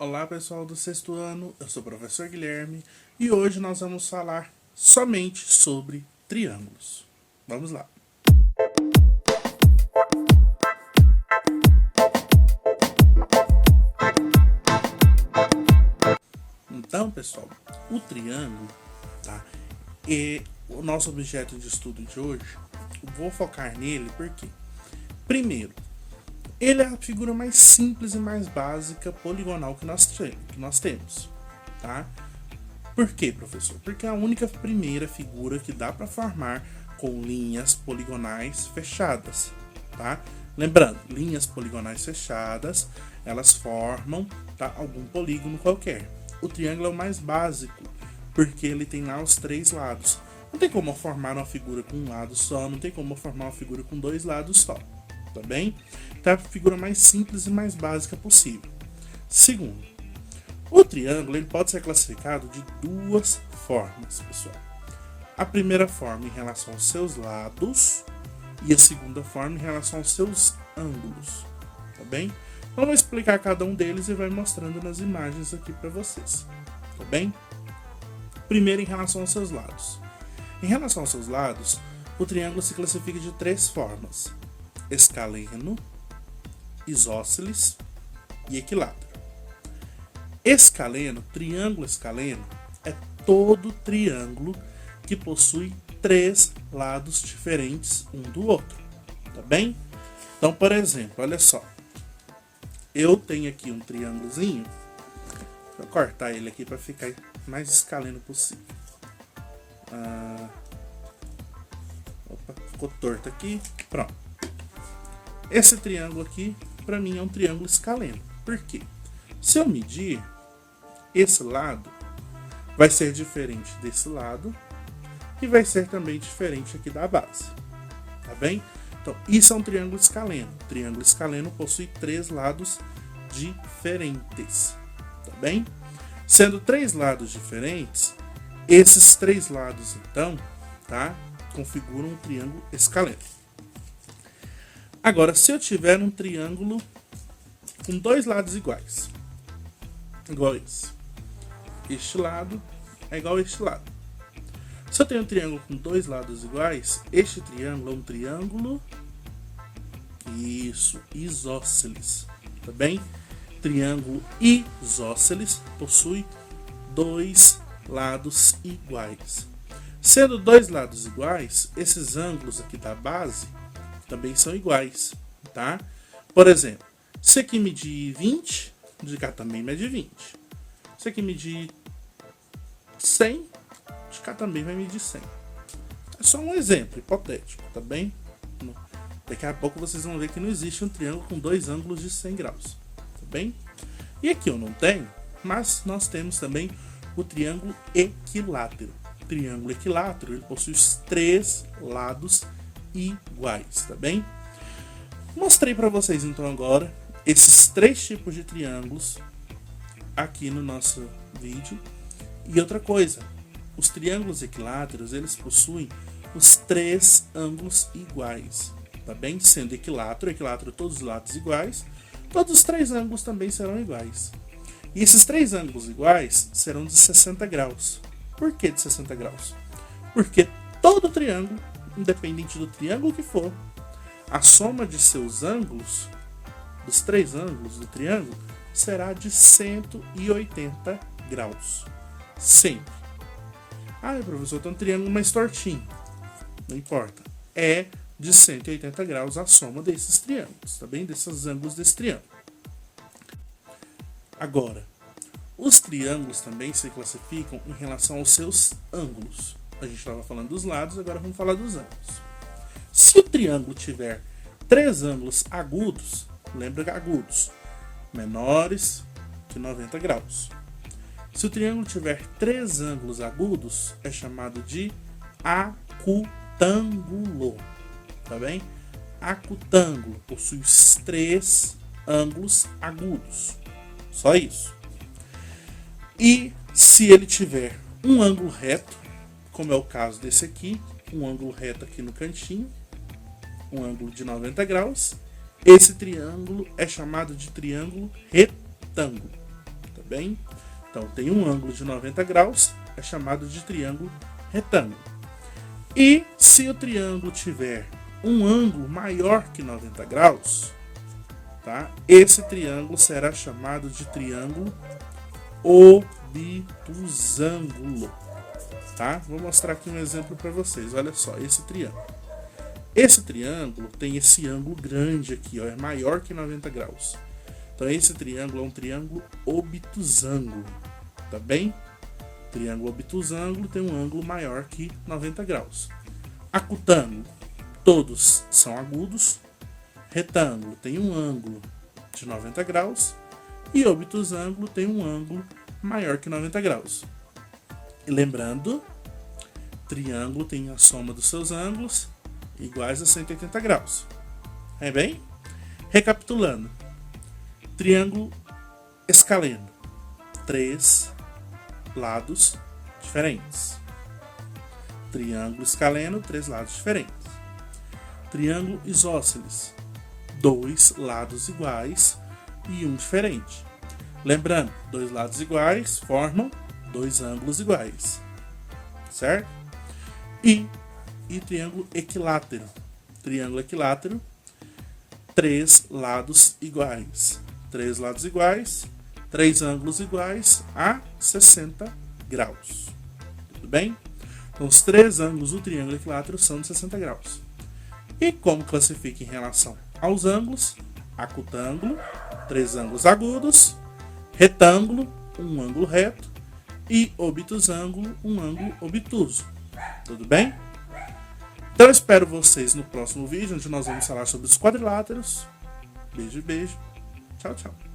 Olá pessoal do sexto ano, eu sou o professor Guilherme e hoje nós vamos falar somente sobre triângulos. Vamos lá. Então pessoal, o triângulo, tá? É o nosso objeto de estudo de hoje. Eu vou focar nele porque, primeiro, ele é a figura mais simples e mais básica poligonal que nós temos, tá? Por quê, professor? Porque é a única primeira figura que dá para formar com linhas poligonais fechadas, tá? Lembrando, linhas poligonais fechadas, elas formam, tá, algum polígono qualquer. O triângulo é o mais básico, porque ele tem lá os três lados. Não tem como formar uma figura com um lado só, não tem como formar uma figura com dois lados só, tá bem? Então é a figura mais simples e mais básica possível. Segundo, o triângulo ele pode ser classificado de duas formas, pessoal. A primeira forma em relação aos seus lados e a segunda forma em relação aos seus ângulos, tá bem? Então, eu vou explicar cada um deles e vai mostrando nas imagens aqui para vocês, tá bem? Primeiro, em relação aos seus lados. Em relação aos seus lados, o triângulo se classifica de três formas: escaleno, isósceles e equilátero. Escaleno, triângulo escaleno, é todo triângulo que possui três lados diferentes um do outro, tá bem? Então, por exemplo, olha só. Eu tenho aqui um triângulozinho. Vou cortar ele aqui para ficar mais escaleno possível. Opa, ficou torto aqui. Pronto. Esse triângulo aqui, para mim, é um triângulo escaleno. Por quê? Se eu medir, esse lado vai ser diferente desse lado e vai ser também diferente aqui da base, tá bem? Então, isso é um triângulo escaleno. O triângulo escaleno possui três lados diferentes, tá bem? Sendo três lados diferentes, esses três lados, então, tá, configuram um triângulo escaleno. Agora, se eu tiver um triângulo com dois lados iguais, igual esse. Este lado é igual a este lado. Se eu tenho um triângulo com dois lados iguais, este triângulo é um triângulo isósceles, tá bem? Triângulo isósceles possui dois lados iguais. Sendo dois lados iguais, esses ângulos aqui da base também são iguais, tá? Por exemplo, se aqui medir 20, de cá também mede 20. Se aqui medir 100, de cá também vai medir 100. É só um exemplo hipotético, tá bem? Daqui a pouco vocês vão ver que não existe um triângulo com dois ângulos de 100 graus, tá bem? E aqui eu não tenho, mas nós temos também o triângulo equilátero. O triângulo equilátero, ele possui os três lados iguais, tá bem? Mostrei para vocês então agora esses três tipos de triângulos aqui no nosso vídeo. E outra coisa, os triângulos equiláteros, eles possuem os três ângulos iguais, tá bem? Sendo equilátero, todos os lados iguais, todos os três ângulos também serão iguais. E esses três ângulos iguais serão de 60 graus. Por que de 60 graus? Porque todo triângulo, independente do triângulo que for, a soma de seus ângulos, dos três ângulos do triângulo, será de 180 graus. Sempre. Ah, professor, tem um triângulo mais tortinho. Não importa. É de 180 graus a soma desses triângulos, tá bem? Desses ângulos desse triângulo. Agora, os triângulos também se classificam em relação aos seus ângulos. A gente estava falando dos lados, agora vamos falar dos ângulos. Se o triângulo tiver três ângulos agudos, lembra que agudos, menores que 90 graus. Se o triângulo tiver três ângulos agudos, é chamado de acutângulo, tá bem? Acutângulo possui os três ângulos agudos, só isso. E se ele tiver um ângulo reto, como é o caso desse aqui, um ângulo reto aqui no cantinho, um ângulo de 90 graus, esse triângulo é chamado de triângulo retângulo, tá bem? Então, tem um ângulo de 90 graus, é chamado de triângulo retângulo. E se o triângulo tiver um ângulo maior que 90 graus, tá? Esse triângulo será chamado de triângulo obtusângulo. Tá? Vou mostrar aqui um exemplo para vocês. Olha só, esse triângulo. Esse triângulo tem esse ângulo grande aqui, ó, é maior que 90 graus. Então esse triângulo é um triângulo obtusângulo, tá bem? Triângulo obtusângulo tem um ângulo maior que 90 graus. Acutângulo, todos são agudos. Retângulo tem um ângulo de 90 graus. E obtusângulo tem um ângulo maior que 90 graus. E lembrando, triângulo tem a soma dos seus ângulos iguais a 180 graus. É bem? Recapitulando. Triângulo escaleno. 3 lados diferentes. Triângulo escaleno, 3 lados diferentes. Triângulo isósceles. 2 lados iguais e um diferente. Lembrando, 2 lados iguais formam 2 ângulos iguais. Certo? E triângulo equilátero. Triângulo equilátero, 3 lados iguais. 3 lados iguais, 3 ângulos iguais a 60 graus. Tudo bem? Então, os 3 ângulos do triângulo equilátero são de 60 graus. E como classifica em relação aos ângulos? Acutângulo, 3 ângulos agudos. Retângulo, um ângulo reto. E obtusângulo, um ângulo obtuso. Tudo bem? Então eu espero vocês no próximo vídeo, onde nós vamos falar sobre os quadriláteros. Beijo, beijo. Tchau, tchau.